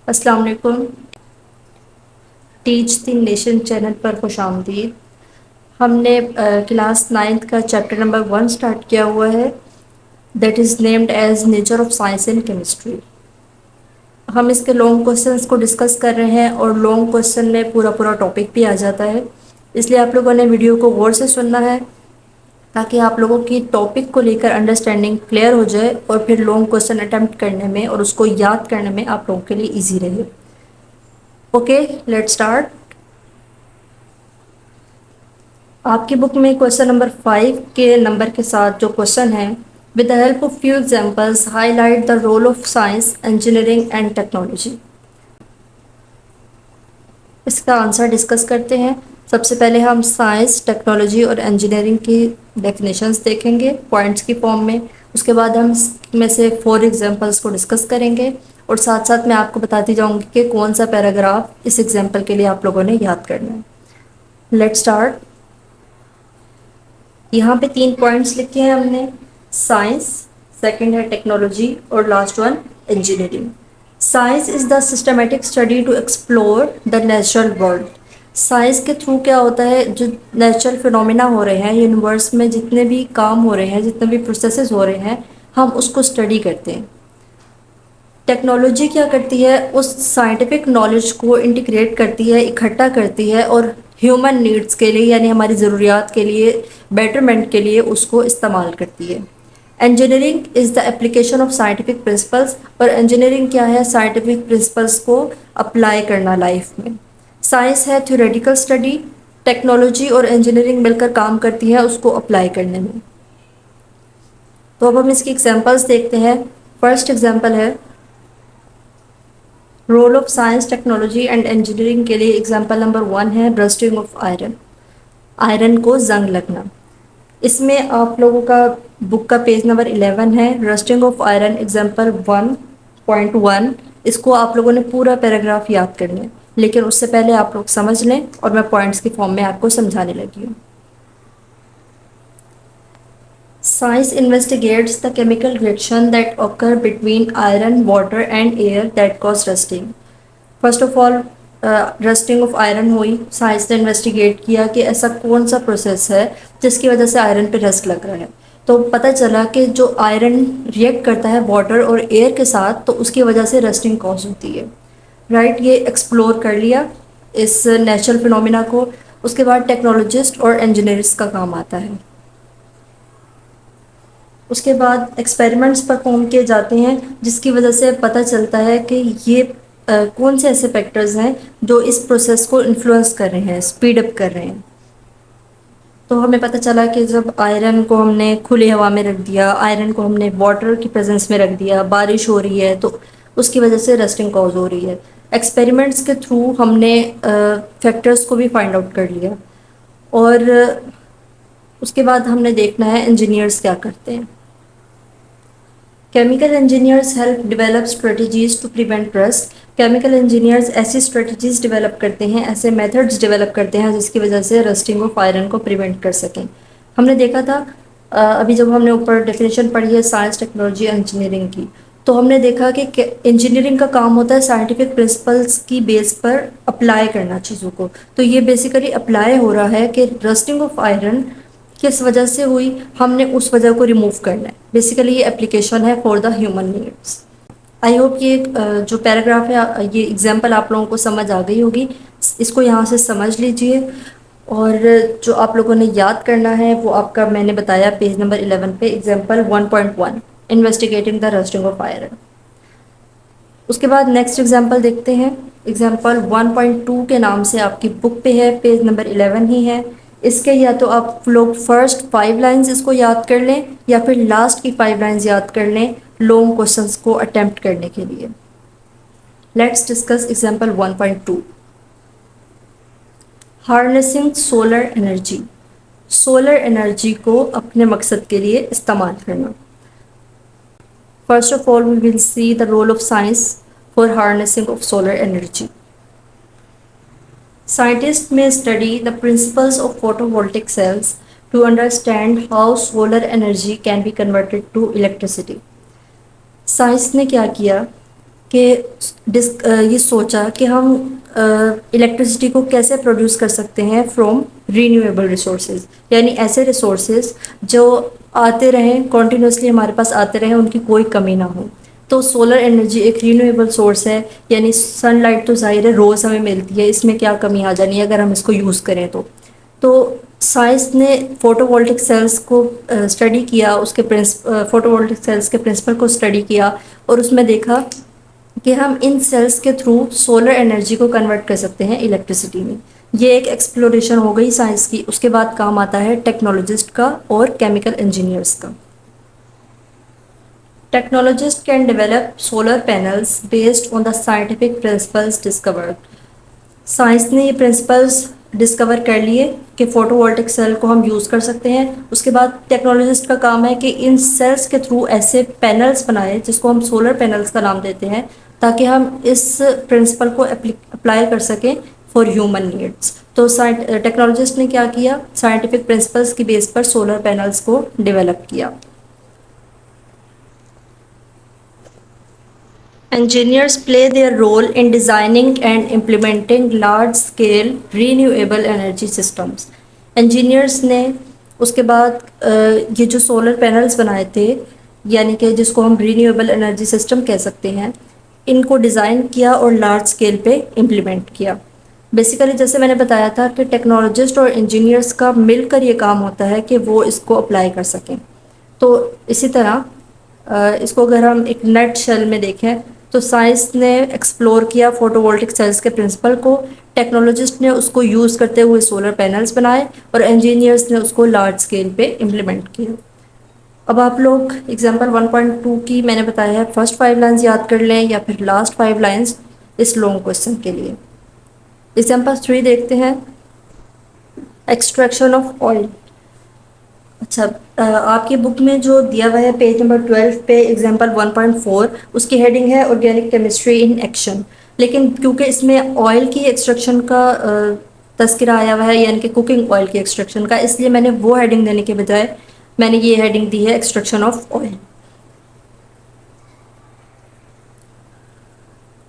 السلام علیکم۔ Teach the nation channel پر خوش آمدید۔ ہم نے کلاس نائنتھ کا چیپٹر نمبر 1 اسٹارٹ کیا ہوا ہے، that is named as nature of science and chemistry. ہم اس کے لانگ کوشچنس کو ڈسکس کر رہے ہیں اور لانگ کوشچن میں پورا ٹاپک بھی آ جاتا ہے، اس لیے آپ لوگوں نے ویڈیو کو غور سے سننا ہے تاکہ آپ لوگوں کی ٹاپک کو لے کر انڈرسٹینڈنگ کلیئر ہو جائے اور پھر لانگ کوشچن اٹیمپٹ کرنے میں اور اس کو یاد کرنے میں آپ لوگوں کے لیے ایزی رہے۔ Okay, let start. آپ کی بک میں کوشچن نمبر 5 کے نمبر کے ساتھ جو کوشچن ہے، with the help of few examples highlight the role of science, engineering and technology۔ اس کا آنسر ڈسکس کرتے ہیں۔ سب سے پہلے ہم سائنس، ٹیکنالوجی اور انجینئرنگ کی ڈیفینیشنز دیکھیں گے پوائنٹس کی فارم میں۔ اس کے بعد ہم اس میں سے 4 ایگزامپلس کو ڈسکس کریں گے اور ساتھ ساتھ میں آپ کو بتاتی جاؤں گی کہ کون سا پیراگراف اس ایگزامپل کے لیے آپ لوگوں نے یاد کرنا ہے۔ Let start. یہاں پہ 3 پوائنٹس لکھے ہیں ہم نے، سائنس، سیکنڈ ہے ٹیکنالوجی اور last one engineering. Science is the systematic study to explore the natural world. Science کے تھرو کیا ہوتا ہے، جو نیچرل فینومینا ہو رہے ہیں یونیورس میں، جتنے بھی کام ہو رہے ہیں، جتنے بھی پروسیسز ہو رہے ہیں، ہم اس کو اسٹڈی کرتے ہیں۔ ٹیکنالوجی کیا کرتی ہے، اس سائنٹیفک نالج کو انٹیگریٹ کرتی ہے، اکٹھا کرتی ہے اور ہیومن نیڈس کے لیے یعنی ہماری ضروریات کے لیے، بیٹرمنٹ کے لیے اس کو استعمال کرتی ہے۔ Engineering is the application of scientific principles, اور انجینئرنگ کیا ہے، سائنٹیفک پرنسپلس کو اپلائی کرنا لائف میں۔ سائنس ہے تھیوریٹیکل اسٹڈی، ٹیکنالوجی اور انجینئرنگ مل کر کام کرتی ہے اس کو اپلائی کرنے میں۔ تو اب ہم اس کی ایگزامپلس دیکھتے ہیں۔ فرسٹ ایگزامپل ہے role of science, technology and engineering کے لیے ایگزامپل نمبر 1 ہے رسٹنگ آف آئرن، آئرن کو زنگ لگنا۔ اس میں آپ لوگوں کا بک کا پیج نمبر 11 ہے، رسٹنگ آف آئرن ایگزامپل 1.1۔ اس کو آپ لوگوں نے پورا پیراگراف یاد کرنا ہے، لیکن اس سے پہلے آپ لوگ سمجھ لیں اور میں پوائنٹس کی فارم میں آپ کو سمجھانے لگی ہوں۔ Science investigates the chemical reaction that occur between iron, water and air that cause rusting۔ First of all rusting of iron ہوئی، سائنس نے انویسٹیگیٹ کیا کہ ایسا کون سا پروسیس ہے جس کی وجہ سے آئرن پہ رسٹ لگ رہا ہے، تو پتہ چلا کہ جو آئرن ریئیکٹ کرتا ہے واٹر اور ایئر کے ساتھ تو اس کی وجہ سے رسٹنگ کاز ہوتی ہے، رائٹ۔ یہ ایکسپلور کر لیا اس نیچرل فینومینا کو۔ اس کے بعد ٹیکنالوجسٹ اور انجینئرس کا کام آتا ہے۔ اس کے بعد ایکسپیریمنٹس پرفارم کیے جاتے ہیں جس کی وجہ سے پتہ چلتا ہے کہ یہ کون سے ایسے فیکٹرز ہیں جو اس پروسیس کو انفلوئنس کر رہے ہیں، اسپیڈ اپ کر رہے ہیں۔ تو ہمیں پتہ چلا کہ جب آئرن کو ہم نے کھلی ہوا میں رکھ دیا، آئرن کو ہم نے واٹر کی پریزنس میں رکھ دیا، بارش ہو رہی ہے تو اس کی وجہ سے رسٹنگ کاز ہو رہی ہے۔ ایکسپیریمنٹس کے تھرو ہم نے فیکٹرز کو بھی فائنڈ آؤٹ کر لیا، اور اس کے بعد ہم نے دیکھنا ہے انجینئرس کیا کرتے ہیں۔ Chemical engineers help develop strategies to prevent rust. Chemical engineers ایسی اسٹریٹجیز ڈیولپ کرتے ہیں، ایسے میتھڈز ڈیولپ کرتے ہیں جس کی وجہ سے رسٹنگ آف آئرن کو پریونٹ کر سکیں۔ ہم نے دیکھا تھا ابھی جب ہم نے اوپر ڈیفینیشن پڑھی ہے سائنس، ٹیکنالوجی، انجینئرنگ کی، تو ہم نے دیکھا کہ انجینئرنگ کا کام ہوتا ہے سائنٹیفک پرنسپلس کی بیس پر اپلائی کرنا چیزوں کو۔ تو یہ بیسیکلی اپلائی ہو رہا ہے کہ رسٹنگ آف آئرن کس وجہ سے ہوئی، ہم نے اس وجہ کو ریموو کرنا ہے۔ بیسیکلی یہ اپلیکیشن ہے for the human needs. I hope یہ جو پیراگراف ہے، یہ ایگزامپل آپ لوگوں کو سمجھ آ گئی ہوگی، اس کو یہاں سے سمجھ لیجئے، اور جو آپ لوگوں نے یاد کرنا ہے وہ آپ کا میں نے بتایا پیج نمبر 11 پہ example 1.1 investigating the rusting of iron. اس کے بعد نیکسٹ ایگزامپل دیکھتے ہیں، ایگزامپل 1.2 کے نام سے آپ کی بک پہ ہے، پیج نمبر 11 ہی ہے۔ اس کے یا تو آپ لوگ فرسٹ 5 لائنز اس کو یاد کر لیں یا پھر لاسٹ کی 5 لائنز یاد کر لیں لانگ کوشچنس کو اٹیمپٹ کرنے کے لیے۔ Let's discuss example 1.2۔ Harnessing solar energy, solar energy کو اپنے مقصد کے لیے استعمال کرنا۔ First of all we will see the role of science for harnessing of solar energy. Scientists may study the principles of photovoltaic cells to understand how solar energy can be converted to electricity۔ Science نے کیا کیا کہ یہ سوچا کہ ہم electricity کو کیسے پروڈیوس کر سکتے ہیں فرام رینیویبل ریسورسز، یعنی ایسے ریسورسز جو آتے رہیں کنٹینیوسلی، ہمارے پاس آتے رہیں، ان کی کوئی کمی نہ ہو۔ تو سولر انرجی ایک رینیویبل سورس ہے، یعنی سن لائٹ تو ظاہر ہے روز ہمیں ملتی ہے، اس میں کیا کمی آ جانی ہے اگر ہم اس کو یوز کریں تو سائنس نے فوٹو وولٹک سیلز کو اسٹڈی کیا، اس کے فوٹو وولٹک سیلز کے پرنسپل کو اسٹڈی کیا، اور اس میں دیکھا کہ ہم ان سیلز کے تھرو سولر انرجی کو کنورٹ کر سکتے ہیں الیکٹریسٹی میں۔ یہ ایک ایکسپلوریشن ہو گئی سائنس کی۔ اس کے بعد کام آتا ہے ٹیکنالوجسٹ کا اور کیمیکل انجینئرس کا۔ Technologists can develop solar panels based on the scientific principles discovered. Science نے یہ پرنسپلز ڈسکور کر لیے کہ فوٹو وولٹک سیل کو ہم یوز کر سکتے ہیں۔ اس کے بعد ٹیکنالوجسٹ کا کام ہے کہ ان سیلز کے تھرو ایسے پینلز بنائے جس کو ہم سولر پینلز کا نام دیتے ہیں، تاکہ ہم اس پرنسپل کو اپلائی کر سکیں فار ہیومن نیڈس۔ تو ٹیکنالوجسٹ نے کیا کیا، سائنٹیفک پرنسپلز کی بیس پر سولر پینلز کو ڈیولپ کیا۔ Engineers play their role in designing and implementing large-scale renewable energy systems. Engineers نے اس کے بعد یہ جو سولر پینلز بنائے تھے، یعنی کہ جس کو ہم رینیویبل انرجی سسٹم کہہ سکتے ہیں، ان کو ڈیزائن کیا اور لارج اسکیل پہ امپلیمنٹ کیا۔ بیسیکلی جیسے میں نے بتایا تھا کہ ٹیکنالوجسٹ اور انجینئرس کا مل کر یہ کام ہوتا ہے کہ وہ اس کو اپلائی کر سکیں۔ تو اسی طرح اس کو اگر ہم ایک نیٹ شیل میں دیکھیں تو سائنس نے ایکسپلور کیا فوٹو وولٹک سیلز کے پرنسپل کو، ٹیکنالوجسٹ نے اس کو یوز کرتے ہوئے سولر پینلز بنائے، اور انجینئرس نے اس کو لارج اسکیل پہ امپلیمنٹ کیا۔ اب آپ لوگ ایگزامپل 1.2 کی میں نے بتایا ہے فرسٹ 5 لائنز یاد کر لیں، یا پھر لاسٹ 5 لائنز اس لانگ کوشچن کے لیے۔ ایگزامپل 3 دیکھتے ہیں، ایکسٹریکشن آف آئل۔ اچھا، آپ کی بک میں جو دیا ہوا ہے پیج نمبر 12 پہ ایگزامپل 1.4، اس کی ہیڈنگ ہے آرگینک کیمسٹری ان ایکشن، لیکن کیونکہ اس میں آئل کی ایکسٹریکشن کا تذکرہ آیا ہوا ہے، یعنی کہ کوکنگ آئل کی ایکسٹریکشن کا، اس لیے میں نے وہ ہیڈنگ دینے کے بجائے میں نے یہ ہیڈنگ دی ہے ایکسٹریکشن آف آئل۔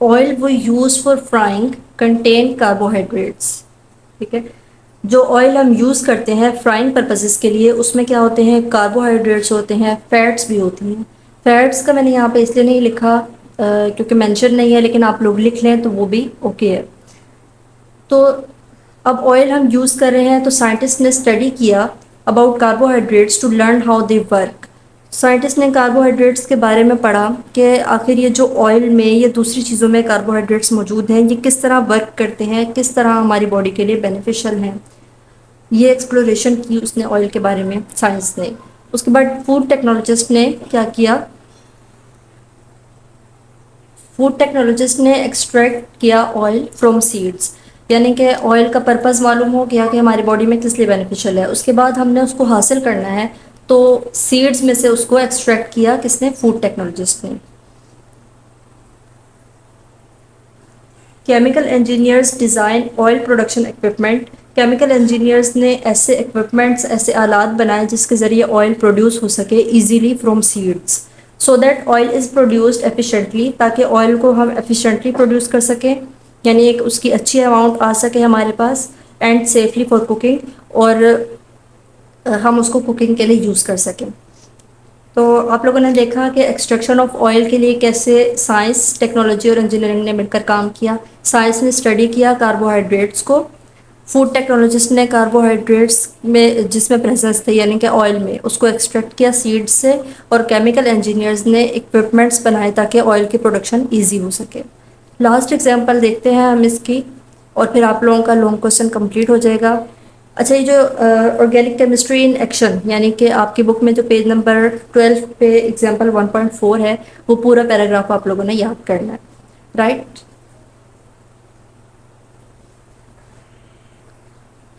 آئل وہ use for frying contain carbohydrates, ٹھیک ہے۔ جو آئل ہم یوز کرتے ہیں فرائنگ پرپزز کے لیے، اس میں کیا ہوتے ہیں، کاربوہائیڈریٹس ہوتے ہیں، فیٹس بھی ہوتی ہیں۔ فیٹس کا میں نے یہاں پہ اس لیے نہیں لکھا کیونکہ مینشن نہیں ہے، لیکن آپ لوگ لکھ لیں تو وہ بھی اوکے ہے۔ تو اب آئل ہم یوز کر رہے ہیں، تو سائنٹسٹ نے اسٹڈی کیا about carbohydrates to learn how they work. Scientist نے کاربوہائیڈریٹس کے بارے میں پڑھا کہ آخر یہ جو آئل میں یا دوسری چیزوں میں کاربوہائیڈریٹس موجود ہیں، یہ کس طرح ورک کرتے ہیں، کس طرح ہماری باڈی کے لیے بینیفیشل ہیں۔ یہ ایکسپلوریشن کی اس نے آئل کے بارے میں سائنس نے۔ اس کے بعد فوڈ ٹیکنالوجسٹ نے کیا کیا، فوڈ ٹیکنالوجسٹ نے ایکسٹریکٹ کیا آئل فرام سیڈس، یعنی کہ آئل کا پرپز معلوم ہو گیا کہ ہماری باڈی میں کس لیے بینیفیشل ہے۔ اس کے بعد ہم نے اس کو حاصل کرنا ہے، تو سیڈز میں سے اس کو ایکسٹریکٹ کیا کس نے، فوڈ ٹیکنالوجسٹ نے۔ Chemical engineers design oil production equipment. Chemical engineers نے ایسے اکوپمنٹس، ایسے آلات بنائے جس کے ذریعے آئل پروڈیوس ہو سکے easily from seeds, so that oil is produced efficiently, تاکہ آئل کو ہم ایفیشینٹلی پروڈیوس کر سکیں، یعنی ایک اس کی اچھی اماؤنٹ آ سکے ہمارے پاس، اینڈ سیفلی فار کوکنگ، اور ہم اس کو کوکنگ کے لیے یوز کر سکیں۔ تو آپ لوگوں نے دیکھا کہ ایکسٹریکشن آف آئل کے لیے کیسے سائنس، ٹیکنالوجی اور انجینئرنگ نے مل کر کام کیا۔ سائنس نے اسٹڈی کیا کاربوہائیڈریٹس کو، فوڈ ٹیکنالوجسٹ نے کاربوہائیڈریٹس میں جس میں پریزنس تھے یعنی کہ آئل میں، اس کو ایکسٹریکٹ کیا سیڈ سے، اور کیمیکل انجینئرز نے اکوپمنٹس بنائے تاکہ آئل کی پروڈکشن ایزی ہو سکے۔ لاسٹ ایگزامپل دیکھتے ہیں ہم اس کی، اور پھر آپ لوگوں کا لانگ کوشچن کمپلیٹ ہو جائے گا۔ اچھا، یہ جو آرگینک کیمسٹری ان ایکشن، یعنی کہ آپ کی بک میں جو پیج نمبر 12 پہ ایگزامپل 1.4 ہے، وہ پورا پیراگراف آپ لوگوں نے یاد کرنا ہے، رائٹ؟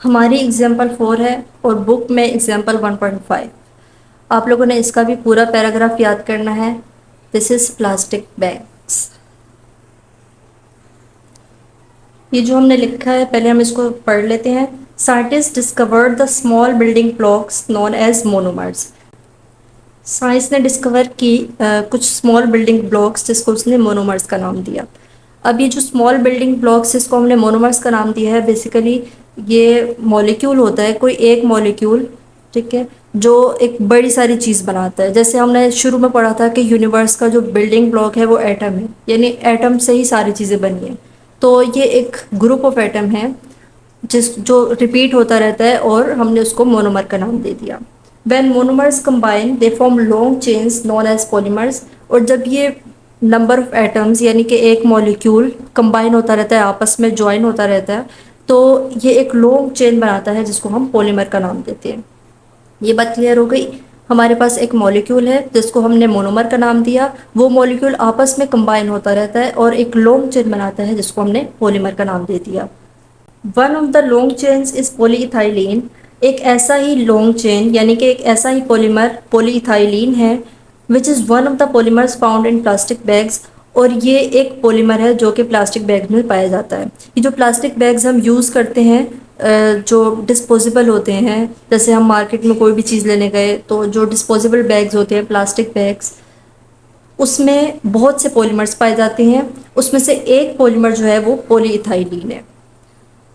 ہماری ایگزامپل 4 ہے اور بک میں ایگزامپل 1.5۔ آپ لوگوں نے اس کا بھی پورا پیراگراف یاد کرنا ہے۔ دس از پلاسٹک بیگس۔ یہ جو ہم نے لکھا ہے پہلے ہم اس کو پڑھ لیتے ہیں۔ Scientist discovered the small building blocks known as monomers. Science نے ڈسکور کی کچھ اسمال بلڈنگ بلاکس جس کو اس نے مونومرز کا نام دیا. اب یہ جو اسمال بلڈنگ بلاکس جس کو ہم نے مونومرز کا نام دیا ہے بیسیکلی یہ مولیکیول ہوتا ہے کوئی ایک مولیکیول, ٹھیک ہے, جو ایک بڑی ساری چیز بناتا ہے. جیسے ہم نے شروع میں پڑھا تھا کہ یونیورس کا جو بلڈنگ بلاک ہے وہ ایٹم ہے, یعنی ایٹم سے ہی ساری چیزیں بنی ہیں. تو یہ ایک گروپ آف ایٹم ہے جو ریپیٹ ہوتا رہتا ہے اور ہم نے اس کو مونومر کا نام دے دیا. When monomers combine, they form long chains known as polymers. اور جب یہ نمبر آف ایٹمز یعنی کہ ایک مولیکیول کمبائن ہوتا رہتا ہے, آپس میں جوائن ہوتا رہتا ہے, تو یہ ایک لانگ چین بناتا ہے جس کو ہم پولیمر کا نام دیتے ہیں. یہ بات کلیئر ہو گئی. ہمارے پاس ایک مولیکیول ہے جس کو ہم نے مونومر کا نام دیا, وہ مولیکیول آپس میں کمبائن ہوتا رہتا ہے اور ایک لانگ چین بناتا ہے جس کو ہم نے پولیمر کا نام دے دیا. One of the long chains is polyethylene. ایک ایسا ہی لانگ چین یعنی کہ ایک ایسا ہی پولیمر پولی ایتھائلین ہے which is one of the polymers found in plastic bags. اور یہ ایک پولیمر ہے جو کہ پلاسٹک بیگ میں پایا جاتا ہے. یہ جو پلاسٹک بیگز ہم یوز کرتے ہیں جو ڈسپوزیبل ہوتے ہیں, جیسے ہم مارکیٹ میں کوئی بھی چیز لینے گئے تو جو ڈسپوزیبل بیگز ہوتے ہیں پلاسٹک بیگز, اس میں بہت سے پولیمرز پائے جاتے ہیں. اس میں سے ایک پولیمر جو ہے وہ پولی ایتھائلین ہے.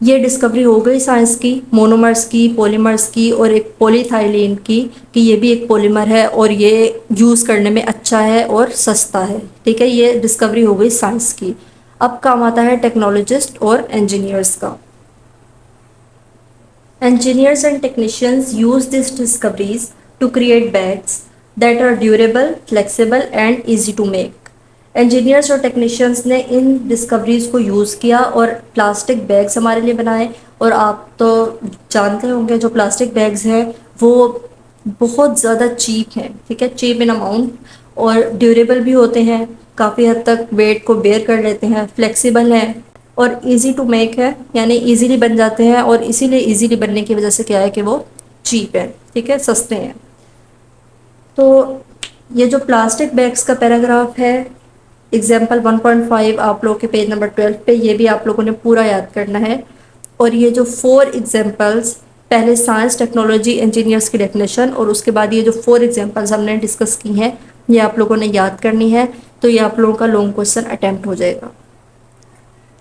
یہ ڈسکوری ہو گئی سائنس کی, مونومرز کی, پولیمرز کی اور ایک پولی ایتھائلین کی, کہ یہ بھی ایک پولیمر ہے اور یہ یوز کرنے میں اچھا ہے اور سستا ہے. ٹھیک ہے, یہ ڈسکوری ہو گئی سائنس کی. اب کام آتا ہے ٹیکنالوجسٹ اور انجینئرس کا. Engineers and technicians use these discoveries to create bags that are durable, flexible and easy to make. Engineers اور ٹیکنیشینس نے ان ڈسکوریز کو یوز کیا اور پلاسٹک بیگز ہمارے لیے بنائے. اور آپ تو جانتے ہوں گے جو پلاسٹک بیگز ہیں وہ بہت زیادہ چیپ ہیں, ٹھیک ہے, چیپ ان اماؤنٹ, اور ڈیوریبل بھی ہوتے ہیں, کافی حد تک ویٹ کو بیئر کر لیتے ہیں, فلیکسیبل ہیں اور ایزی ٹو میک ہے, یعنی ایزیلی بن جاتے ہیں. اور اسی لیے ایزیلی بننے کی وجہ سے کیا ہے کہ وہ چیپ ہے, ٹھیک ہے, سستے ہیں. تو یہ جو پلاسٹک بیگس کا پیراگراف ہے ایگزامپل 1.5 آپ لوگوں کے پیج نمبر 12 پہ, یہ بھی آپ لوگوں نے پورا یاد کرنا ہے. اور یہ جو 4 ایگزامپلس, پہلے سائنس, ٹیکنالوجی, انجینئرس کی ڈیفینیشن, اور اس کے بعد یہ جو 4 ایگزامپلس ہم نے ڈسکس کی ہیں یہ آپ لوگوں نے یاد کرنی ہے. تو یہ آپ لوگوں کا لانگ کوسچن اٹیمپٹ ہو جائے گا.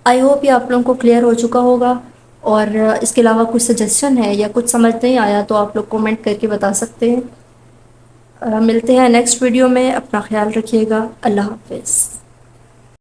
آئی ہوپ یہ آپ لوگوں کو کلیئر ہو چکا ہوگا. اور اس کے علاوہ کچھ سجیشن ہے یا کچھ سمجھ نہیں آیا تو آپ لوگ کومنٹ کر کے بتا سکتے ہیں. ملتے ہیں نیکسٹ ویڈیو میں. اپنا خیال رکھیے گا. اللہ حافظ.